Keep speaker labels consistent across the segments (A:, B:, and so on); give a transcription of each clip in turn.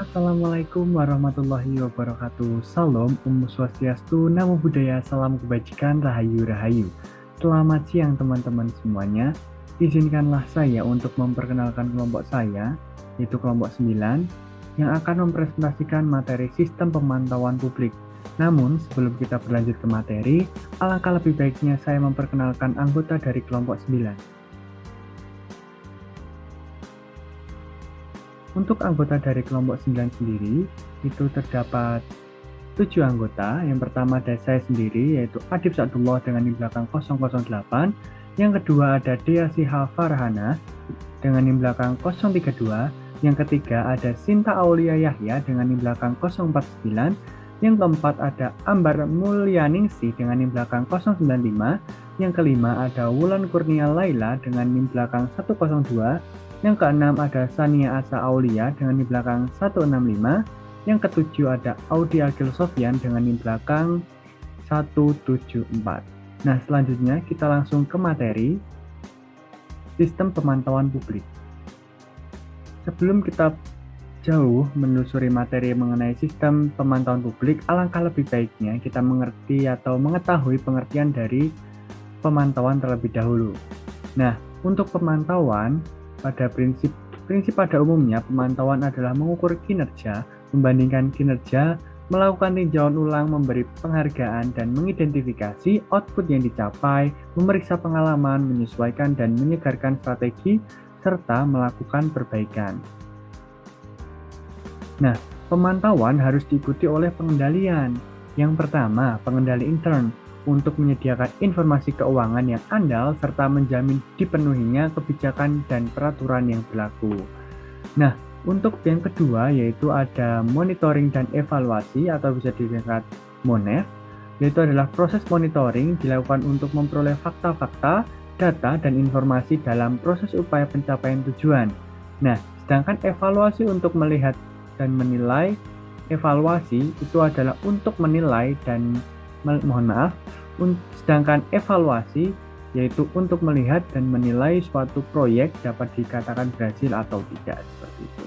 A: Assalamualaikum warahmatullahi wabarakatuh. Salam, Om Swastiastu, Namo Buddhaya, Salam Kebajikan, Rahayu Rahayu. Selamat siang teman-teman semuanya. Izinkanlah saya untuk memperkenalkan kelompok saya, yaitu kelompok 9, yang akan mempresentasikan materi sistem pemantauan publik. Namun, sebelum kita berlanjut ke materi, alangkah lebih baiknya saya memperkenalkan anggota dari kelompok 9. Untuk anggota dari kelompok 9 sendiri, itu terdapat 7 anggota. Yang pertama ada saya sendiri, yaitu Adib Sa'dullah dengan NIM belakang 008. Yang kedua ada Dea Siha Farhana dengan NIM belakang 032. Yang ketiga ada Sinta Aulia Yahya dengan NIM belakang 049. Yang keempat ada Ambar Mulyaningsih dengan NIM belakang 095. Yang kelima ada Wulan Kurnia Laila dengan NIM belakang 102. Yang keenam ada Sania Asa Aulia dengan NIM belakang 165. Yang ketujuh ada Audi Agil Sofyan dengan NIM belakang 174. Nah, selanjutnya kita langsung ke materi sistem pemantauan publik. Sebelum kita jauh menelusuri materi mengenai sistem pemantauan publik, alangkah lebih baiknya kita mengerti atau mengetahui pengertian dari pemantauan terlebih dahulu. Nah, untuk pemantauan, pada prinsip pada umumnya pemantauan adalah mengukur kinerja, membandingkan kinerja, melakukan tinjauan ulang, memberi penghargaan, dan mengidentifikasi output yang dicapai, memeriksa pengalaman, menyesuaikan dan menyegarkan strategi, serta melakukan perbaikan. Nah, pemantauan harus diikuti oleh pengendalian. Yang pertama, pengendali intern, untuk menyediakan informasi keuangan yang andal serta menjamin dipenuhinya kebijakan dan peraturan yang berlaku. Nah, untuk yang kedua yaitu ada monitoring dan evaluasi atau bisa disingkat MONEF, yaitu adalah proses monitoring dilakukan untuk memperoleh fakta-fakta, data, dan informasi dalam proses upaya pencapaian tujuan. Nah, sedangkan evaluasi untuk melihat dan menilai, evaluasi itu adalah untuk menilai dan sedangkan evaluasi yaitu untuk melihat dan menilai suatu proyek dapat dikatakan berhasil atau tidak, seperti itu.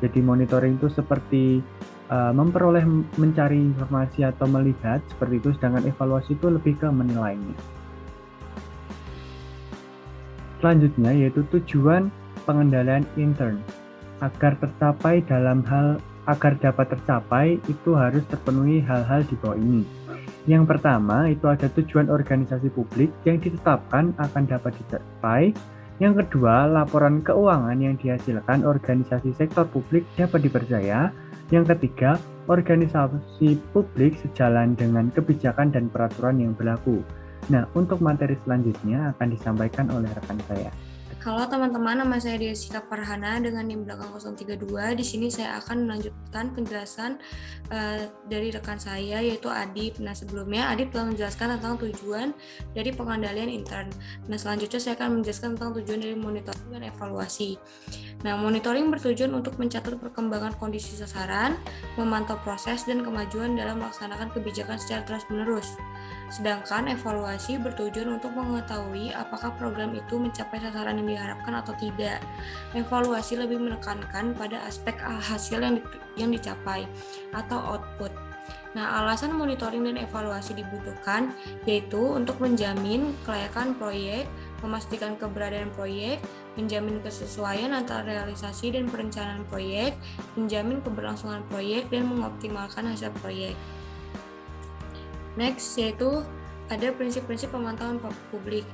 A: Jadi monitoring itu seperti memperoleh, mencari informasi atau melihat, seperti itu, sedangkan evaluasi itu lebih ke menilainya. Selanjutnya yaitu tujuan pengendalian intern. Agar dapat tercapai itu harus terpenuhi hal-hal di bawah ini. Yang pertama itu ada tujuan organisasi publik yang ditetapkan akan dapat dicapai. Yang kedua, laporan keuangan yang dihasilkan organisasi sektor publik dapat dipercaya. Yang ketiga, organisasi publik sejalan dengan kebijakan dan peraturan yang berlaku. Nah, untuk materi selanjutnya akan disampaikan oleh rekan saya.
B: Halo teman-teman, nama saya Dea Siha Farhana dengan NIM belakang 032. Di sini saya akan melanjutkan penjelasan dari rekan saya yaitu Adib. Nah, sebelumnya Adib telah menjelaskan tentang tujuan dari pengendalian intern. Nah, selanjutnya saya akan menjelaskan tentang tujuan dari monitoring dan evaluasi. Nah, monitoring bertujuan untuk mencatat perkembangan kondisi sasaran, memantau proses dan kemajuan dalam melaksanakan kebijakan secara terus-menerus. Sedangkan evaluasi bertujuan untuk mengetahui apakah program itu mencapai sasaran yang diharapkan atau tidak. Evaluasi lebih menekankan pada aspek hasil yang dicapai atau output. Nah, alasan monitoring dan evaluasi dibutuhkan yaitu untuk menjamin kelayakan proyek, memastikan keberadaan proyek, menjamin kesesuaian antara realisasi dan perencanaan proyek, menjamin keberlangsungan proyek, dan mengoptimalkan hasil proyek. Next, yaitu ada prinsip-prinsip pemantauan publik.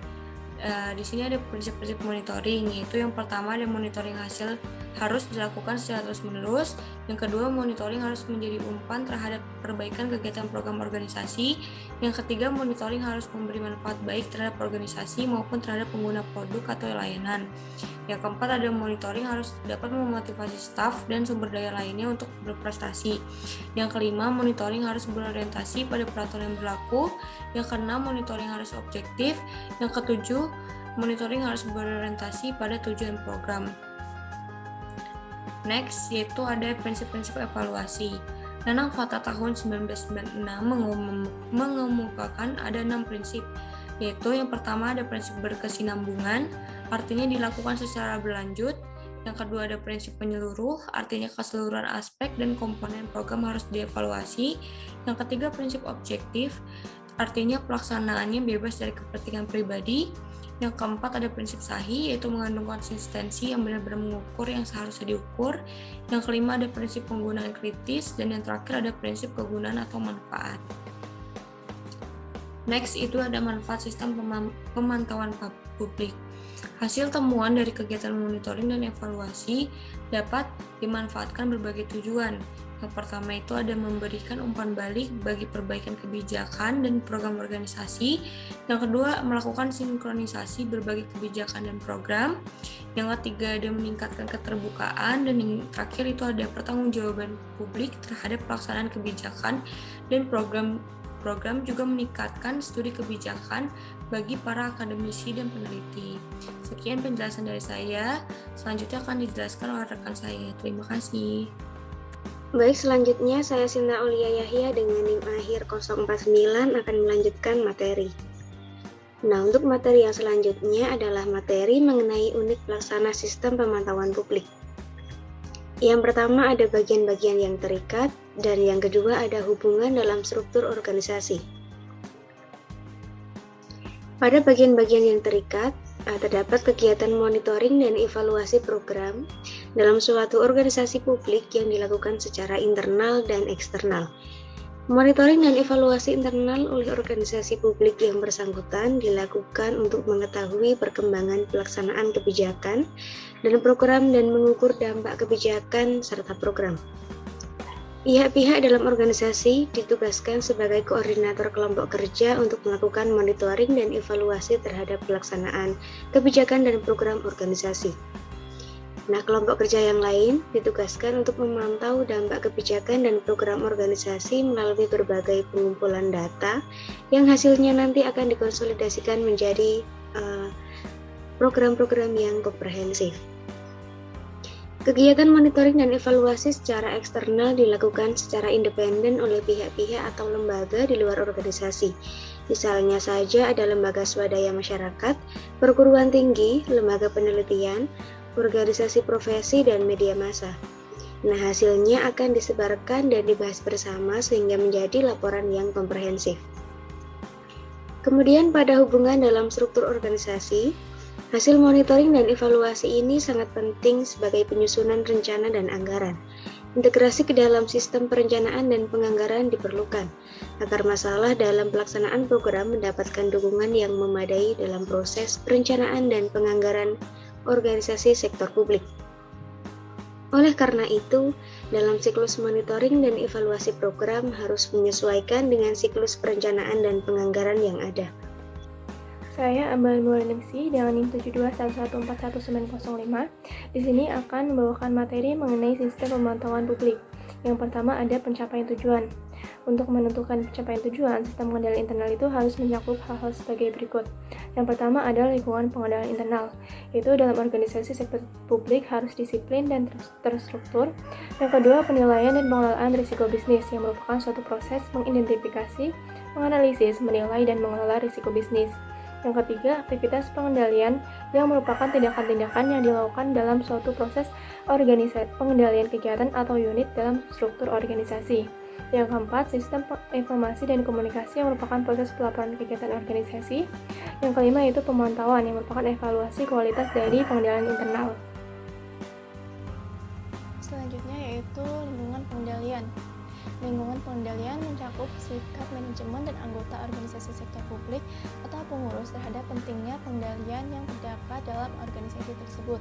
B: Di sini ada prinsip-prinsip monitoring, yaitu yang pertama ada monitoring hasil harus dilakukan secara terus-menerus. Yang kedua, monitoring harus menjadi umpan terhadap perbaikan kegiatan program organisasi. Yang ketiga, monitoring harus memberi manfaat baik terhadap organisasi maupun terhadap pengguna produk atau layanan. Yang keempat, ada monitoring harus dapat memotivasi staf dan sumber daya lainnya untuk berprestasi. Yang kelima, monitoring harus berorientasi pada peraturan yang berlaku. Yang keenam, monitoring harus objektif. Yang ketujuh, monitoring harus berorientasi pada tujuan program. Next, yaitu ada prinsip-prinsip evaluasi. Nanang Fakta tahun 1996 mengemukakan ada 6 prinsip, yaitu yang pertama ada prinsip berkesinambungan, artinya dilakukan secara berlanjut. Yang kedua ada prinsip menyeluruh, artinya keseluruhan aspek dan komponen program harus dievaluasi. Yang ketiga prinsip objektif, artinya pelaksanaannya bebas dari kepentingan pribadi. Yang keempat ada prinsip sahih, yaitu mengandung konsistensi yang benar-benar mengukur yang seharusnya diukur. Yang kelima ada prinsip penggunaan kritis, dan yang terakhir ada prinsip kegunaan atau manfaat. Next itu ada manfaat sistem pemantauan publik. Hasil temuan dari kegiatan monitoring dan evaluasi dapat dimanfaatkan berbagai tujuan. Yang pertama itu ada memberikan umpan balik bagi perbaikan kebijakan dan program organisasi. Yang kedua, melakukan sinkronisasi berbagai kebijakan dan program. Yang ketiga, ada meningkatkan keterbukaan. Dan yang terakhir itu ada pertanggungjawaban publik terhadap pelaksanaan kebijakan dan program juga meningkatkan studi kebijakan bagi para akademisi dan peneliti. Sekian penjelasan dari saya. Selanjutnya akan dijelaskan oleh rekan saya. Terima kasih.
C: Baik, selanjutnya saya Sinta Aulia Yahya dengan NIM akhir 049 akan melanjutkan materi. Nah, untuk materi yang selanjutnya adalah materi mengenai unit pelaksana sistem pemantauan publik. Yang pertama ada bagian-bagian yang terikat, dan yang kedua ada hubungan dalam struktur organisasi. Pada bagian-bagian yang terikat, terdapat kegiatan monitoring dan evaluasi program dalam suatu organisasi publik yang dilakukan secara internal dan eksternal. Monitoring dan evaluasi internal oleh organisasi publik yang bersangkutan dilakukan untuk mengetahui perkembangan pelaksanaan kebijakan dan program dan mengukur dampak kebijakan serta program. Pihak-pihak dalam organisasi ditugaskan sebagai koordinator kelompok kerja untuk melakukan monitoring dan evaluasi terhadap pelaksanaan kebijakan dan program organisasi. Nah, kelompok kerja yang lain ditugaskan untuk memantau dampak kebijakan dan program organisasi melalui berbagai pengumpulan data yang hasilnya nanti akan dikonsolidasikan menjadi program-program yang komprehensif. Kegiatan monitoring dan evaluasi secara eksternal dilakukan secara independen oleh pihak-pihak atau lembaga di luar organisasi. Misalnya saja ada lembaga swadaya masyarakat, perguruan tinggi, lembaga penelitian, organisasi profesi, dan media massa. Nah, hasilnya akan disebarkan dan dibahas bersama sehingga menjadi laporan yang komprehensif. Kemudian pada hubungan dalam struktur organisasi, hasil monitoring dan evaluasi ini sangat penting sebagai penyusunan rencana dan anggaran. Integrasi ke dalam sistem perencanaan dan penganggaran diperlukan, agar masalah dalam pelaksanaan program mendapatkan dukungan yang memadai dalam proses perencanaan dan penganggaran organisasi sektor publik. Oleh karena itu, dalam siklus monitoring dan evaluasi program harus menyesuaikan dengan siklus perencanaan dan penganggaran yang ada.
D: Saya Ambal Nurningsi dengan NIM 7211411905. Di sini akan membawakan materi mengenai sistem pemantauan publik. Yang pertama ada pencapaian tujuan. Untuk menentukan pencapaian tujuan, sistem pengendalian internal itu harus mencakup hal-hal sebagai berikut. Yang pertama adalah lingkungan pengendalian internal, yaitu dalam organisasi sektor publik harus disiplin dan terstruktur. Yang kedua, penilaian dan pengelolaan risiko bisnis, yang merupakan suatu proses mengidentifikasi, menganalisis, menilai, dan mengelola risiko bisnis. Yang ketiga, aktivitas pengendalian yang merupakan tindakan-tindakan yang dilakukan dalam suatu proses pengendalian kegiatan atau unit dalam struktur organisasi. Yang keempat, sistem informasi dan komunikasi yang merupakan proses pelaporan kegiatan organisasi. Yang kelima yaitu pemantauan yang merupakan evaluasi kualitas dari pengendalian internal.
E: Selanjutnya yaitu lingkungan pengendalian. Lingkungan pengendalian mencakup sikap manajemen dan anggota organisasi sektor publik atau pengurus terhadap pentingnya pengendalian yang terdapat dalam organisasi tersebut.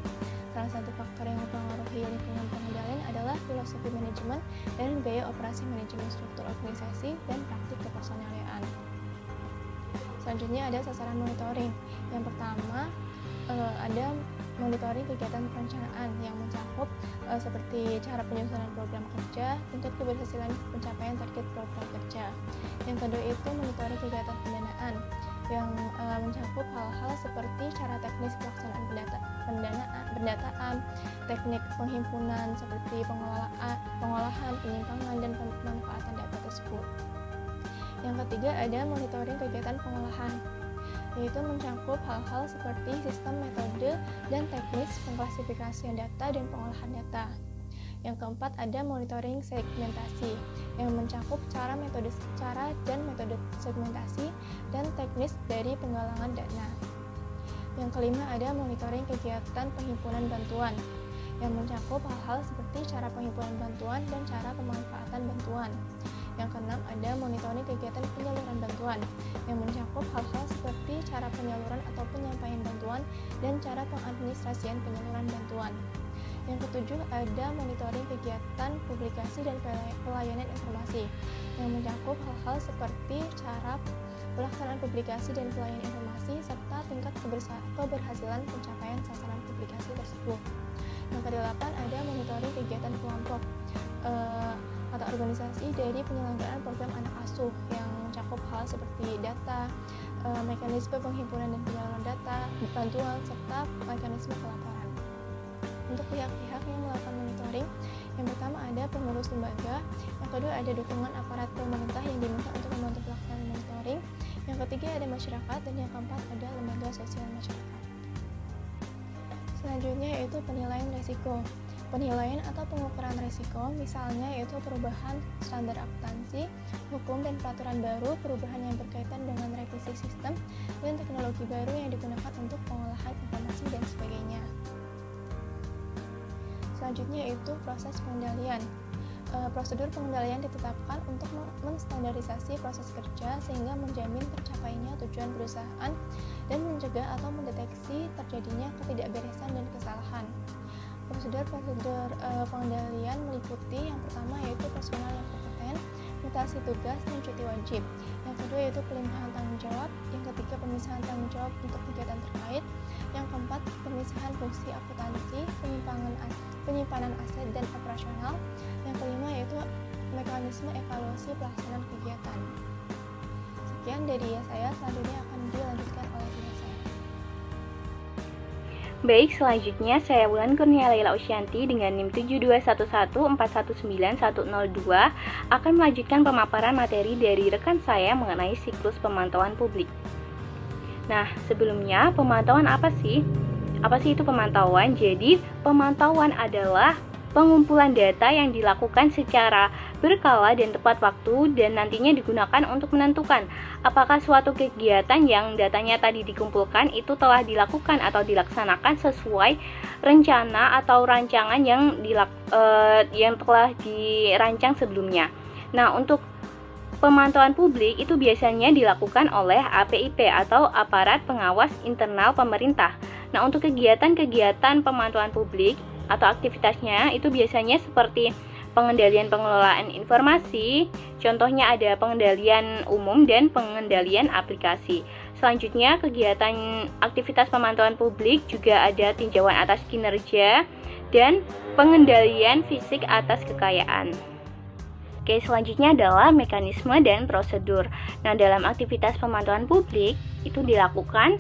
E: Salah satu faktor yang mempengaruhi lingkungan pengendalian adalah filosofi manajemen dan gaya operasi manajemen struktur organisasi dan praktik kepersonalian. Selanjutnya ada sasaran monitoring. Yang pertama ada monitoring kegiatan perencanaan yang mencakup seperti cara penyusunan program kerja untuk keberhasilan pencapaian target program kerja. Yang kedua itu monitoring kegiatan pendanaan yang mencakup hal-hal seperti cara teknis pelaksanaan pendataan, teknik penghimpunan seperti pengolahan, penyimpangan, dan pemanfaatan data tersebut. Yang ketiga ada monitoring kegiatan pengolahan yaitu mencakup hal-hal seperti sistem, metode, dan teknis pengklasifikasian data dan pengolahan data. Yang keempat, ada monitoring segmentasi yang mencakup cara dan metode segmentasi dan teknis dari penggalangan dana. Yang kelima, ada monitoring kegiatan penghimpunan bantuan yang mencakup hal-hal seperti cara penghimpunan bantuan dan cara pemanfaatan bantuan. Yang keenam, ada monitoring kegiatan penyaluran bantuan yang mencakup hal-hal seperti cara penyaluran atau penyampaian bantuan dan cara pengadministrasian penyaluran bantuan. Yang ketujuh, ada monitoring kegiatan publikasi dan pelayanan informasi yang mencakup hal-hal seperti cara pelaksanaan publikasi dan pelayanan informasi serta tingkat keberhasilan pencapaian sasaran publikasi tersebut. Yang kedelapan, ada monitoring kegiatan kelompok atau organisasi dari penyelenggaraan program anak asuh yang mencakup hal seperti data, mekanisme penghimpunan dan penyaluran data, bantuan, serta mekanisme pelaporan. Untuk pihak-pihak yang melakukan monitoring, yang pertama ada pengurus lembaga, yang kedua ada dukungan aparat pemerintah yang diminta untuk membantu pelaksanaan monitoring, yang ketiga ada masyarakat, dan yang keempat ada lembaga sosial masyarakat. Selanjutnya yaitu penilaian risiko. Penilaian atau pengukuran risiko misalnya yaitu perubahan standar akuntansi, hukum dan peraturan baru, perubahan yang berkaitan dengan revisi sistem, dan teknologi baru yang digunakan untuk pengolahan informasi dan sebagainya. Selanjutnya yaitu proses pengendalian. Prosedur pengendalian ditetapkan untuk menstandarisasi proses kerja sehingga menjamin tercapainya tujuan perusahaan dan mencegah atau mendeteksi terjadinya ketidakberesan dan kesalahan. Prosedur pengendalian meliputi yang pertama yaitu personal yang kompeten, mutasi tugas, dan cuti wajib. Yang kedua yaitu pelimpahan tanggung jawab. Yang ketiga pemisahan tanggung jawab untuk kegiatan terkait. Yang keempat pemisahan fungsi akuntansi, penyimpanan aset dan operasional. Yang kelima yaitu mekanisme evaluasi pelaksanaan kegiatan. Sekian dari saya, selanjutnya akan dilanjutkan oleh pihak saya.
F: Baik, selanjutnya saya Wulan Kurnia Laila Usyanti dengan NIM 72114191002 akan melanjutkan pemaparan materi dari rekan saya mengenai siklus pemantauan publik. Nah, sebelumnya pemantauan apa sih? Apa sih itu pemantauan? Jadi, pemantauan adalah pengumpulan data yang dilakukan secara berkala dan tepat waktu dan nantinya digunakan untuk menentukan apakah suatu kegiatan yang datanya tadi dikumpulkan itu telah dilakukan atau dilaksanakan sesuai rencana atau rancangan yang telah dirancang sebelumnya. Nah, untuk pemantauan publik itu biasanya dilakukan oleh APIP atau Aparat Pengawas Internal Pemerintah. Nah, untuk kegiatan-kegiatan pemantauan publik atau aktivitasnya itu biasanya seperti pengendalian pengelolaan informasi, contohnya ada pengendalian umum dan pengendalian aplikasi. Selanjutnya, kegiatan aktivitas pemantauan publik juga ada tinjauan atas kinerja dan pengendalian fisik atas kekayaan. Oke, selanjutnya adalah mekanisme dan prosedur. Nah, dalam aktivitas pemantauan publik itu dilakukan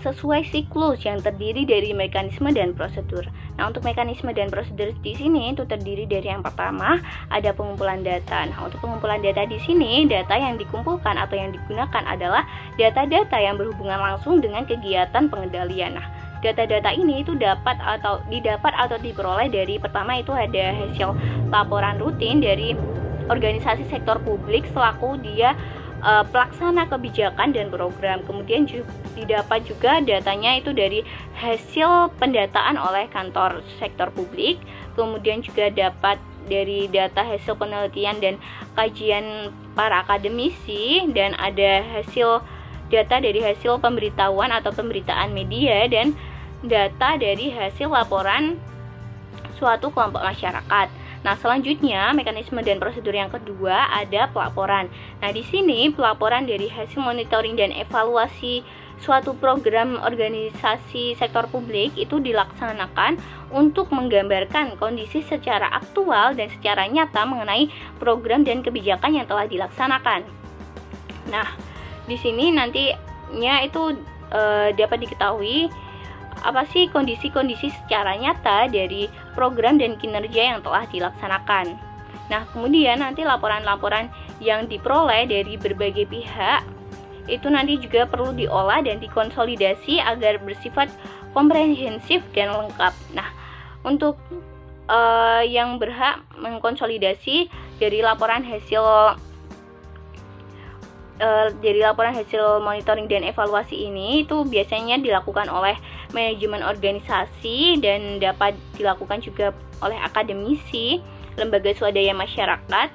F: sesuai siklus yang terdiri dari mekanisme dan prosedur. Nah, untuk mekanisme dan prosedur di sini itu terdiri dari yang pertama ada pengumpulan data. Nah, untuk pengumpulan data di sini, data yang dikumpulkan atau yang digunakan adalah data-data yang berhubungan langsung dengan kegiatan pengendalian. Nah, data-data ini itu didapat atau diperoleh dari pertama itu ada hasil laporan rutin dari organisasi sektor publik selaku dia pelaksana kebijakan dan program. Kemudian didapat juga datanya itu dari hasil pendataan oleh kantor sektor publik. Kemudian juga dapat dari data hasil penelitian dan kajian para akademisi, dan ada data dari hasil pemberitahuan atau pemberitaan media, dan data dari hasil laporan suatu kelompok masyarakat. Nah, selanjutnya mekanisme dan prosedur yang kedua ada pelaporan. Nah, di sini pelaporan dari hasil monitoring dan evaluasi suatu program organisasi sektor publik itu dilaksanakan untuk menggambarkan kondisi secara aktual dan secara nyata mengenai program dan kebijakan yang telah dilaksanakan. Nah, di sini nantinya itu dapat diketahui apa sih kondisi-kondisi secara nyata dari program dan kinerja yang telah dilaksanakan. Nah, kemudian nanti laporan-laporan yang diperoleh dari berbagai pihak itu nanti juga perlu diolah dan dikonsolidasi agar bersifat komprehensif dan lengkap. Nah, untuk yang berhak mengkonsolidasi dari laporan hasil monitoring dan evaluasi ini itu biasanya dilakukan oleh manajemen organisasi dan dapat dilakukan juga oleh akademisi, lembaga swadaya masyarakat,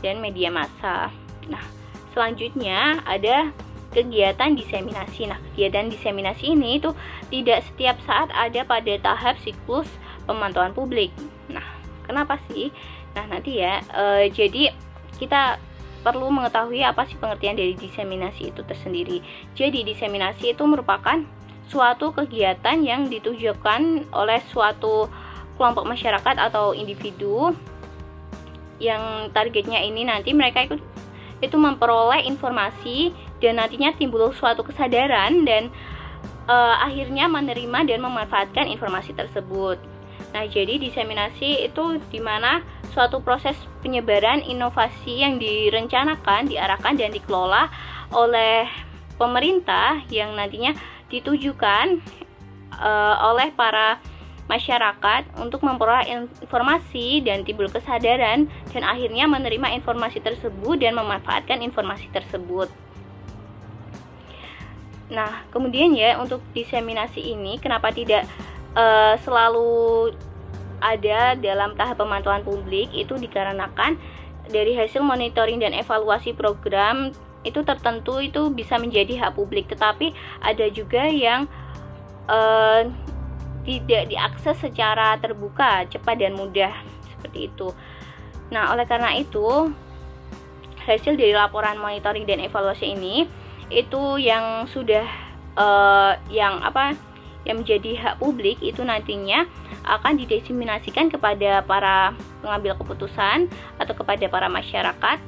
F: dan media massa. Nah, selanjutnya ada kegiatan diseminasi. Nah, kegiatan diseminasi ini itu tidak setiap saat ada pada tahap siklus pemantauan publik. Nah, kenapa sih? Nah, nanti ya, jadi kita perlu mengetahui apa sih pengertian dari diseminasi itu tersendiri. Jadi, diseminasi itu merupakan suatu kegiatan yang ditujukan oleh suatu kelompok masyarakat atau individu yang targetnya ini nanti mereka itu memperoleh informasi dan nantinya timbul suatu kesadaran dan akhirnya menerima dan memanfaatkan informasi tersebut. Nah, jadi diseminasi itu dimana suatu proses penyebaran inovasi yang direncanakan, diarahkan, dan dikelola oleh pemerintah yang nantinya ditujukan oleh para masyarakat untuk memperoleh informasi dan timbul kesadaran dan akhirnya menerima informasi tersebut dan memanfaatkan informasi tersebut. Nah, kemudian ya untuk diseminasi ini kenapa tidak selalu ada dalam tahap pemantauan publik itu dikarenakan dari hasil monitoring dan evaluasi program itu tertentu itu bisa menjadi hak publik, tetapi ada juga yang tidak diakses secara terbuka, cepat dan mudah seperti itu. Nah, oleh karena itu hasil dari laporan monitoring dan evaluasi ini itu yang sudah yang menjadi hak publik itu nantinya akan didiseminasikan kepada para pengambil keputusan atau kepada para masyarakat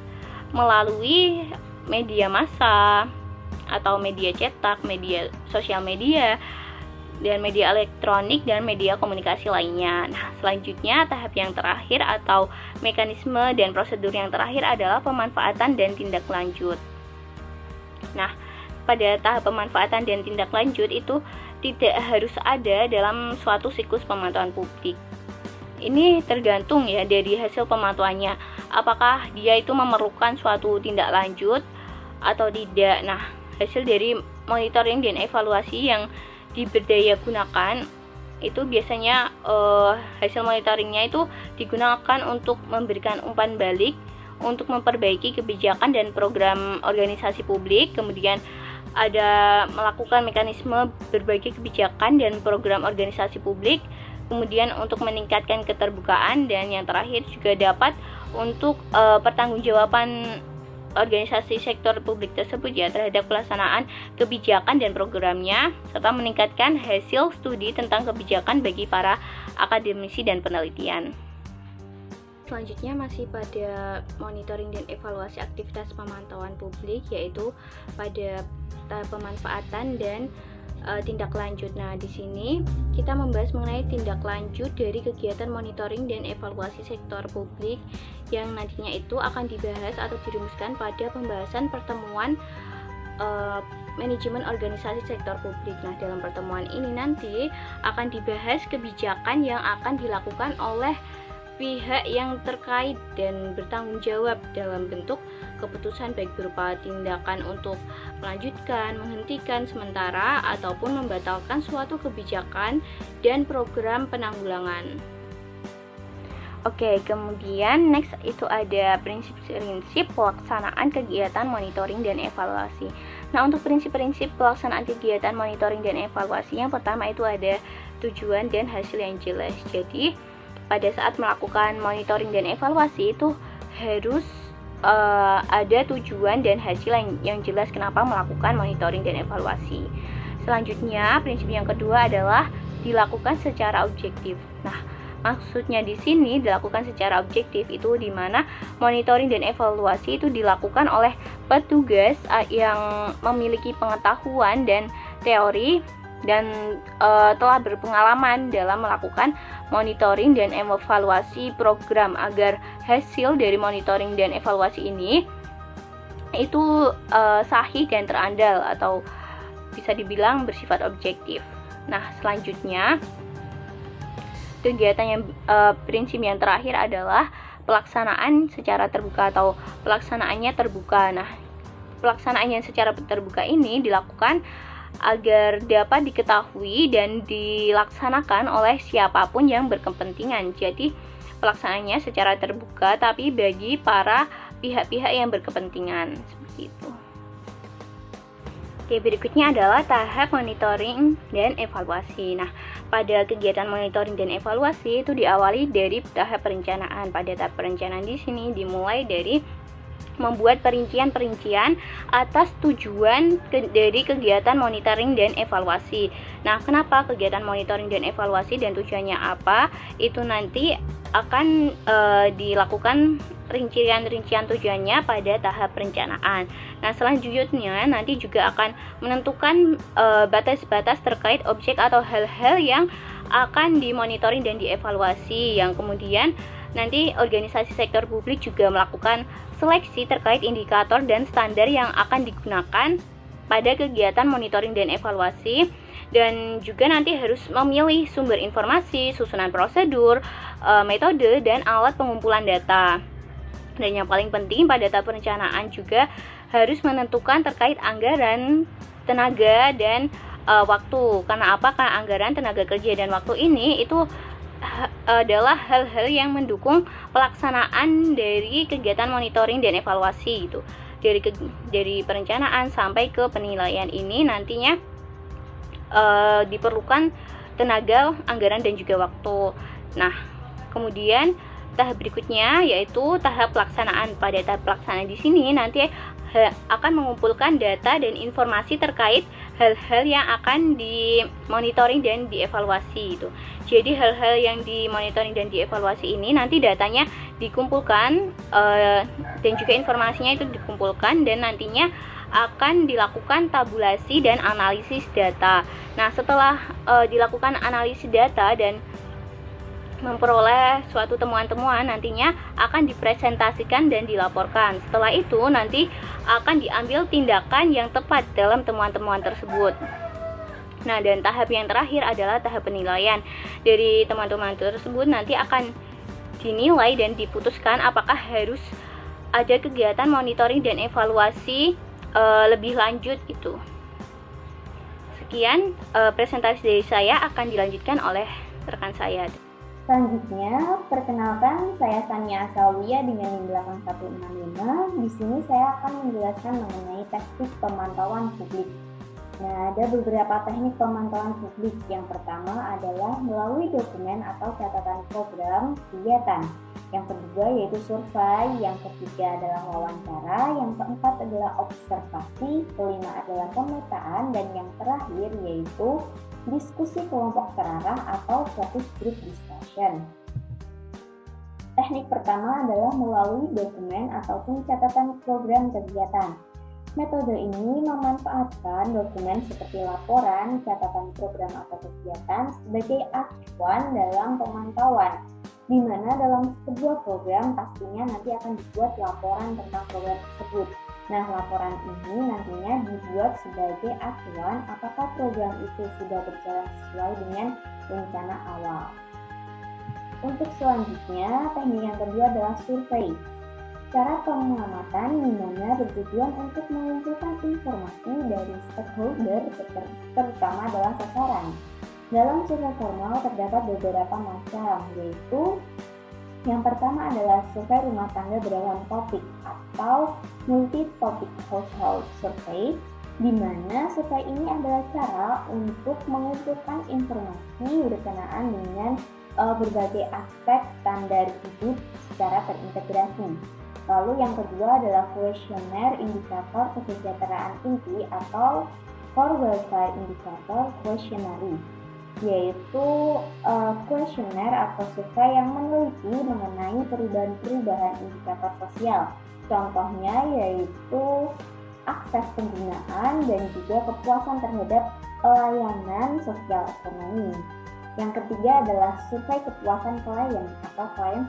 F: melalui media massa atau media cetak, media sosial media, dan media elektronik dan media komunikasi lainnya. Nah, selanjutnya tahap yang terakhir atau mekanisme dan prosedur yang terakhir adalah pemanfaatan dan tindak lanjut. Nah, pada tahap pemanfaatan dan tindak lanjut itu tidak harus ada dalam suatu siklus pemantauan publik. Ini tergantung ya dari hasil pemantauannya, apakah dia itu memerlukan suatu tindak lanjut atau tidak. Nah, hasil dari monitoring dan evaluasi yang diberdaya gunakan itu biasanya hasil monitoringnya itu digunakan untuk memberikan umpan balik untuk memperbaiki kebijakan dan program organisasi publik, kemudian ada melakukan mekanisme berbagi kebijakan dan program organisasi publik, kemudian untuk meningkatkan keterbukaan, dan yang terakhir juga dapat untuk pertanggungjawaban organisasi sektor publik tersebut ya terhadap pelaksanaan kebijakan dan programnya, serta meningkatkan hasil studi tentang kebijakan bagi para akademisi dan penelitian. Selanjutnya masih pada monitoring dan evaluasi aktivitas pemantauan publik, yaitu pada tahap pemanfaatan dan tindak lanjut. Nah, di sini kita membahas mengenai tindak lanjut dari kegiatan monitoring dan evaluasi sektor publik yang nantinya itu akan dibahas atau dirumuskan pada pembahasan pertemuan manajemen organisasi sektor publik. Nah, dalam pertemuan ini nanti akan dibahas kebijakan yang akan dilakukan oleh pihak yang terkait dan bertanggung jawab dalam bentuk keputusan baik berupa tindakan untuk melanjutkan, menghentikan sementara, ataupun membatalkan suatu kebijakan dan program penanggulangan. Oke, kemudian next itu ada prinsip-prinsip pelaksanaan kegiatan monitoring dan evaluasi. Nah, untuk prinsip-prinsip pelaksanaan kegiatan monitoring dan evaluasi, yang pertama itu ada tujuan dan hasil yang jelas. Jadi, pada saat melakukan monitoring dan evaluasi itu harus ada tujuan dan hasil yang jelas kenapa melakukan monitoring dan evaluasi. Selanjutnya, prinsip yang kedua adalah dilakukan secara objektif. Nah, maksudnya di sini dilakukan secara objektif itu di mana monitoring dan evaluasi itu dilakukan oleh petugas yang memiliki pengetahuan dan teori dan telah berpengalaman dalam melakukan monitoring dan evaluasi program agar hasil dari monitoring dan evaluasi ini itu sahih dan terandal atau bisa dibilang bersifat objektif. Nah, selanjutnya kegiatan yang prinsip yang terakhir adalah pelaksanaan secara terbuka atau pelaksanaannya terbuka. Nah, pelaksanaan yang secara terbuka ini dilakukan agar dapat diketahui dan dilaksanakan oleh siapapun yang berkepentingan. Jadi, pelaksanaannya secara terbuka tapi bagi para pihak-pihak yang berkepentingan, seperti itu. Oke, berikutnya adalah tahap monitoring dan evaluasi. Nah, pada kegiatan monitoring dan evaluasi itu diawali dari tahap perencanaan. Pada tahap perencanaan di sini dimulai dari membuat perincian-perincian atas tujuan dari kegiatan monitoring dan evaluasi. Nah, kenapa kegiatan monitoring dan evaluasi dan tujuannya apa? Itu nanti akan dilakukan rincian-rincian tujuannya pada tahap perencanaan. Nah, selanjutnya nanti juga akan menentukan batas-batas terkait objek atau hal-hal yang akan dimonitoring dan dievaluasi, yang kemudian nanti organisasi sektor publik juga melakukan seleksi terkait indikator dan standar yang akan digunakan pada kegiatan monitoring dan evaluasi, dan juga nanti harus memilih sumber informasi, susunan prosedur, metode, dan alat pengumpulan data. Dan yang paling penting pada tahap perencanaan juga harus menentukan terkait anggaran, tenaga, dan waktu. Karena apa? Karena anggaran, tenaga kerja, dan waktu ini itu adalah hal-hal yang mendukung pelaksanaan dari kegiatan monitoring dan evaluasi itu. Dari perencanaan sampai ke penilaian ini nantinya diperlukan tenaga, anggaran, dan juga waktu. Nah, kemudian tahap berikutnya yaitu tahap pelaksanaan. Pada tahap pelaksanaan di sini nanti akan mengumpulkan data dan informasi terkait hal-hal yang akan dimonitoring dan dievaluasi itu. Jadi hal-hal yang dimonitoring dan dievaluasi ini nanti datanya dikumpulkan dan juga informasinya itu dikumpulkan, dan nantinya akan dilakukan tabulasi dan analisis data. Nah, setelah dilakukan analisis data dan memperoleh suatu temuan-temuan, nantinya akan dipresentasikan dan dilaporkan. Setelah itu nanti akan diambil tindakan yang tepat dalam temuan-temuan tersebut. Nah, dan tahap yang terakhir adalah tahap penilaian. Dari temuan-temuan tersebut nanti akan dinilai dan diputuskan apakah harus ada kegiatan monitoring dan evaluasi lebih lanjut itu. Sekian presentasi dari saya, akan dilanjutkan oleh rekan saya.
G: Selanjutnya, perkenalkan saya Sania Asalwia dengan NIM belakang 165. Di sini saya akan menjelaskan mengenai teknik pemantauan publik. Nah, ada beberapa teknik pemantauan publik. Yang pertama adalah melalui dokumen atau catatan program kegiatan. Yang kedua yaitu survei, yang ketiga adalah wawancara, yang keempat adalah observasi, kelima adalah pemetaan, dan yang terakhir yaitu diskusi kelompok terarah atau focus group discussion. Teknik pertama adalah melalui dokumen ataupun catatan program kegiatan. Metode ini memanfaatkan dokumen seperti laporan, catatan program atau kegiatan sebagai acuan dalam pemantauan, di mana dalam sebuah program pastinya nanti akan dibuat laporan tentang program tersebut. Nah, laporan ini nantinya dibuat sebagai acuan apakah program itu sudah berjalan sesuai dengan rencana awal. Untuk selanjutnya, teknik yang kedua adalah survei. Cara pengamatan di mana bertujuan untuk mengumpulkan informasi dari stakeholder, terutama adalah sasaran. Dalam survei formal terdapat beberapa macam, yaitu yang pertama adalah survei rumah tangga beragam topik atau multi-topic household survey, di mana survei ini adalah cara untuk mengumpulkan informasi berkenaan dengan berbagai aspek standar hidup secara terintegrasi. Lalu yang kedua adalah kuesioner indikator kesejahteraan inti atau core welfare indicator questionnaire, yaitu kuesioner atau survei yang meneliti mengenai perubahan-perubahan indikator sosial. Contohnya yaitu akses penggunaan dan juga kepuasan terhadap pelayanan sosial ekonomi. Yang ketiga adalah survei kepuasan klien atau client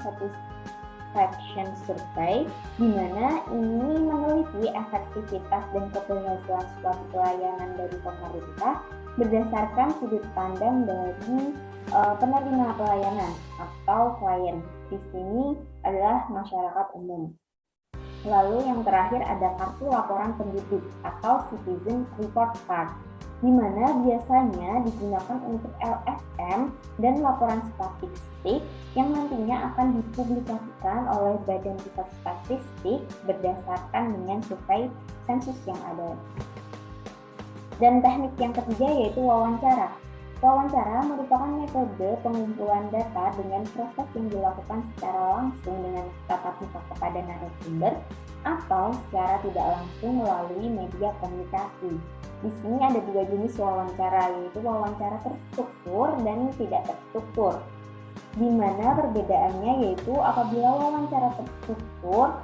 G: Satisfaction Survey, di mana ini meneliti efektivitas dan keberhasilan suatu pelayanan dari pemerintah berdasarkan sudut pandang dari penerima pelayanan atau klien. Di sini adalah masyarakat umum. Lalu yang terakhir ada kartu laporan penduduk atau Citizen Report Card, di mana biasanya digunakan untuk LSM dan laporan statistik yang nantinya akan dipublikasikan oleh Badan Pusat Statistik berdasarkan dengan survei sensus yang ada. Dan teknik yang ketiga yaitu wawancara. Wawancara merupakan metode pengumpulan data dengan proses yang dilakukan secara langsung dengan tatap muka kepada narasumber atau secara tidak langsung melalui media komunikasi. Di sini ada dua jenis wawancara, yaitu wawancara terstruktur dan tidak terstruktur. Di mana perbedaannya yaitu apabila wawancara terstruktur,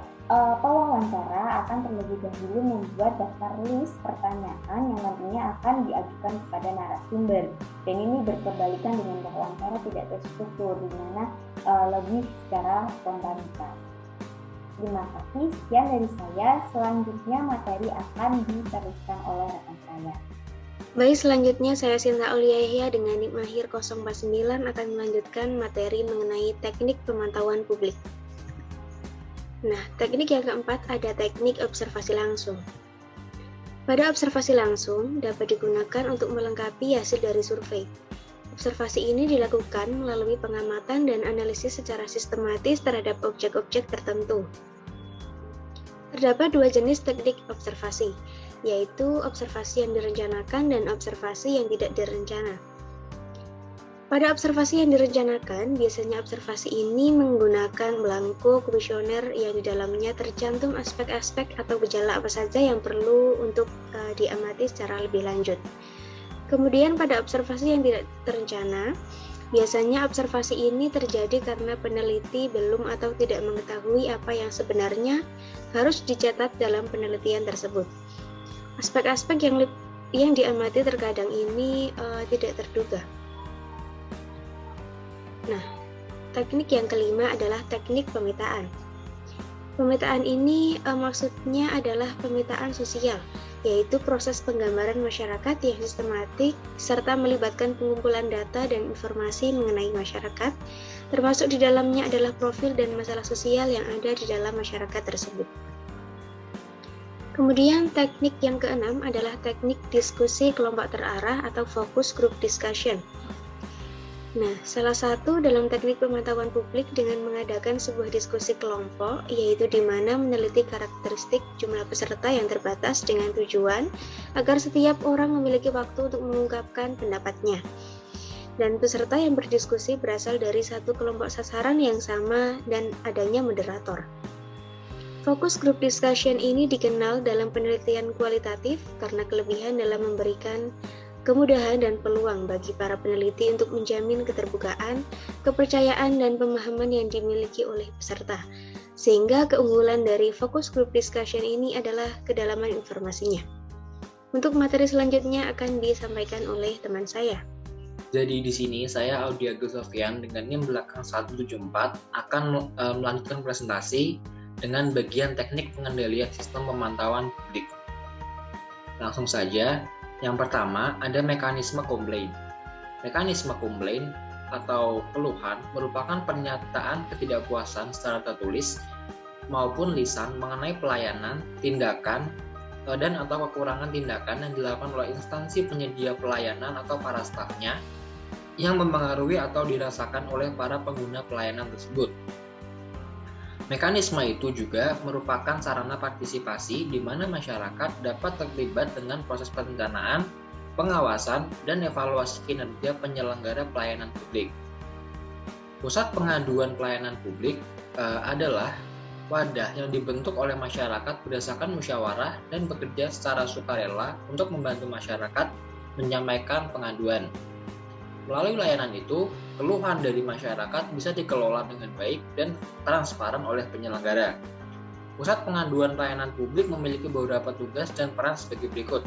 G: pewawancara akan terlebih dahulu membuat daftar list pertanyaan yang nantinya akan diajukan kepada narasumber. Dan ini berkebalikan dengan wawancara tidak terstruktur, di mana lebih secara spontanitas. Terima kasih, sekian dari saya. Selanjutnya materi akan diteruskan oleh rekan saya.
C: Baik, selanjutnya saya Sinta Auliahya dengan NIK Mahir 049 akan melanjutkan materi mengenai teknik pemantauan publik. Nah, teknik yang keempat ada teknik observasi langsung. Pada observasi langsung dapat digunakan untuk melengkapi hasil dari survei. Observasi ini dilakukan melalui pengamatan dan analisis secara sistematis terhadap objek-objek tertentu. Terdapat dua jenis teknik observasi, yaitu observasi yang direncanakan dan observasi yang tidak direncana. Pada observasi yang direncanakan, biasanya observasi ini menggunakan belangko kuesioner yang di dalamnya tercantum aspek-aspek atau gejala apa saja yang perlu untuk diamati secara lebih lanjut. Kemudian pada observasi yang tidak terencana, biasanya observasi ini terjadi karena peneliti belum atau tidak mengetahui apa yang sebenarnya harus dicatat dalam penelitian tersebut. Aspek-aspek yang diamati terkadang ini tidak terduga. Nah, teknik yang kelima adalah teknik pemetaan. Pemetaan ini maksudnya adalah pemetaan sosial, yaitu proses penggambaran masyarakat yang sistematik serta melibatkan pengumpulan data dan informasi mengenai masyarakat, termasuk di dalamnya adalah profil dan masalah sosial yang ada di dalam masyarakat tersebut. Kemudian teknik yang keenam adalah teknik diskusi kelompok terarah atau focus group discussion. Nah, salah satu dalam teknik pemantauan publik dengan mengadakan sebuah diskusi kelompok, yaitu di mana meneliti karakteristik jumlah peserta yang terbatas dengan tujuan agar setiap orang memiliki waktu untuk mengungkapkan pendapatnya. Dan peserta yang berdiskusi berasal dari satu kelompok sasaran yang sama dan adanya moderator. Focus group discussion ini dikenal dalam penelitian kualitatif karena kelebihan dalam memberikan kemudahan dan peluang bagi para peneliti untuk menjamin keterbukaan, kepercayaan, dan pemahaman yang dimiliki oleh peserta. Sehingga keunggulan dari focus group discussion ini adalah kedalaman informasinya. Untuk materi selanjutnya akan disampaikan oleh teman saya.
H: Jadi di sini saya Audi Agus Sofian dengan NIM belakang 174 akan melanjutkan presentasi dengan bagian teknik pengendalian sistem pemantauan publik. Langsung saja. Yang pertama, ada mekanisme komplain. Mekanisme komplain atau keluhan merupakan pernyataan ketidakpuasan secara tertulis maupun lisan mengenai pelayanan, tindakan, dan atau kekurangan tindakan yang dilakukan oleh instansi penyedia pelayanan atau para stafnya yang mempengaruhi atau dirasakan oleh para pengguna pelayanan tersebut. Mekanisme itu juga merupakan sarana partisipasi di mana masyarakat dapat terlibat dengan proses perencanaan, pengawasan, dan evaluasi kinerja penyelenggara pelayanan publik. Pusat pengaduan pelayanan publik adalah wadah yang dibentuk oleh masyarakat berdasarkan musyawarah dan bekerja secara sukarela untuk membantu masyarakat menyampaikan pengaduan. Melalui layanan itu, keluhan dari masyarakat bisa dikelola dengan baik dan transparan oleh penyelenggara. Pusat pengaduan pelayanan publik memiliki beberapa tugas dan peran sebagai berikut.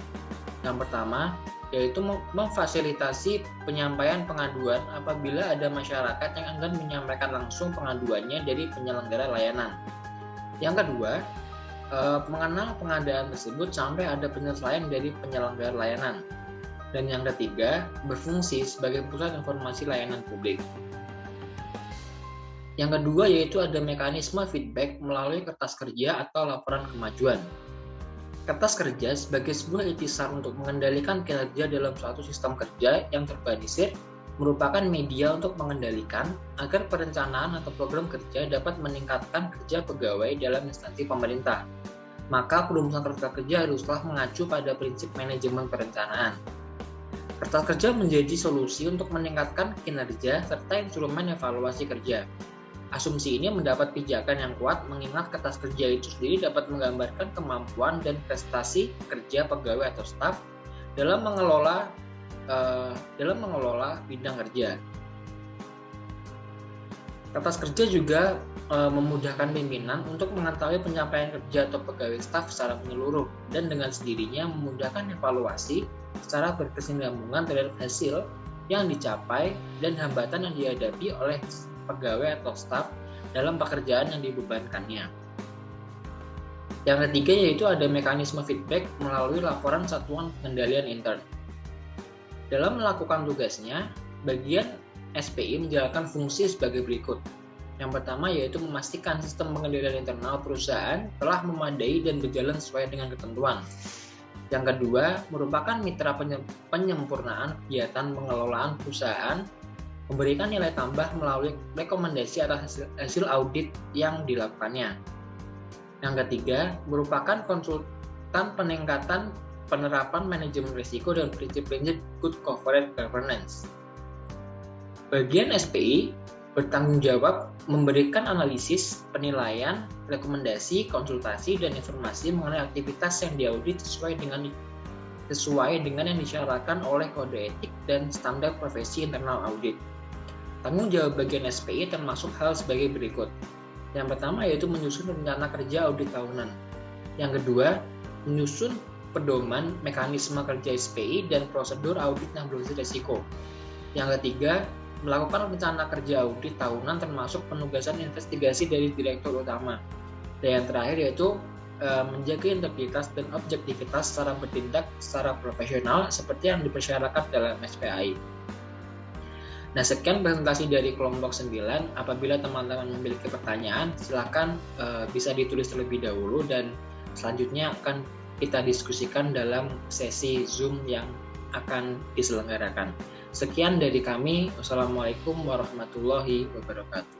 H: Yang pertama, yaitu memfasilitasi penyampaian pengaduan apabila ada masyarakat yang enggan menyampaikan langsung pengaduannya dari penyelenggara layanan. Yang kedua, mengenal pengadaan tersebut sampai ada penyelesaian dari penyelenggara layanan. Dan yang ketiga, berfungsi sebagai pusat informasi layanan publik. Yang kedua yaitu ada mekanisme feedback melalui kertas kerja atau laporan kemajuan. Kertas kerja sebagai sebuah ikhtisar untuk mengendalikan kinerja dalam suatu sistem kerja yang terorganisir merupakan media untuk mengendalikan agar perencanaan atau program kerja dapat meningkatkan kerja pegawai dalam instansi pemerintah. Maka perumusan kertas kerja haruslah mengacu pada prinsip manajemen perencanaan. Kertas kerja menjadi solusi untuk meningkatkan kinerja serta instrumen evaluasi kerja. Asumsi ini mendapat pijakan yang kuat mengingat kertas kerja itu sendiri dapat menggambarkan kemampuan dan prestasi kerja pegawai atau staf dalam mengelola bidang kerja. Kertas kerja juga memudahkan pimpinan untuk mengetahui pencapaian kerja atau pegawai staf secara menyeluruh dan dengan sendirinya memudahkan evaluasi secara berkesinambungan terhadap hasil yang dicapai dan hambatan yang dihadapi oleh pegawai atau staf dalam pekerjaan yang dibebankannya. Yang ketiga yaitu ada mekanisme feedback melalui laporan satuan pengendalian intern. Dalam melakukan tugasnya, bagian SPI menjalankan fungsi sebagai berikut. Yang pertama yaitu memastikan sistem pengendalian internal perusahaan telah memadai dan berjalan sesuai dengan ketentuan. Yang kedua, merupakan mitra penyempurnaan kegiatan pengelolaan perusahaan, memberikan nilai tambah melalui rekomendasi atas hasil audit yang dilakukannya. Yang ketiga, merupakan konsultan peningkatan penerapan manajemen risiko dan prinsip-prinsip good corporate governance. Bagian SPI bertanggung jawab memberikan analisis, penilaian, rekomendasi, konsultasi, dan informasi mengenai aktivitas yang diaudit sesuai dengan yang disyaratkan oleh kode etik dan standar profesi internal audit. Tanggung jawab bagian SPI termasuk hal sebagai berikut. Yang pertama yaitu menyusun rencana kerja audit tahunan. Yang kedua, menyusun pedoman mekanisme kerja SPI dan prosedur audit yang berbasis risiko. Yang ketiga, melakukan rencana kerja audit tahunan termasuk penugasan investigasi dari direktur utama. Dan yang terakhir yaitu menjaga integritas dan objektivitas secara bertindak secara profesional seperti yang dipersyaratkan dalam SPAI. Nah, sekian presentasi dari kelompok 9. Apabila teman-teman memiliki pertanyaan, silakan bisa ditulis terlebih dahulu dan selanjutnya akan kita diskusikan dalam sesi Zoom yang akan diselenggarakan. Sekian dari kami. Wassalamualaikum warahmatullahi wabarakatuh.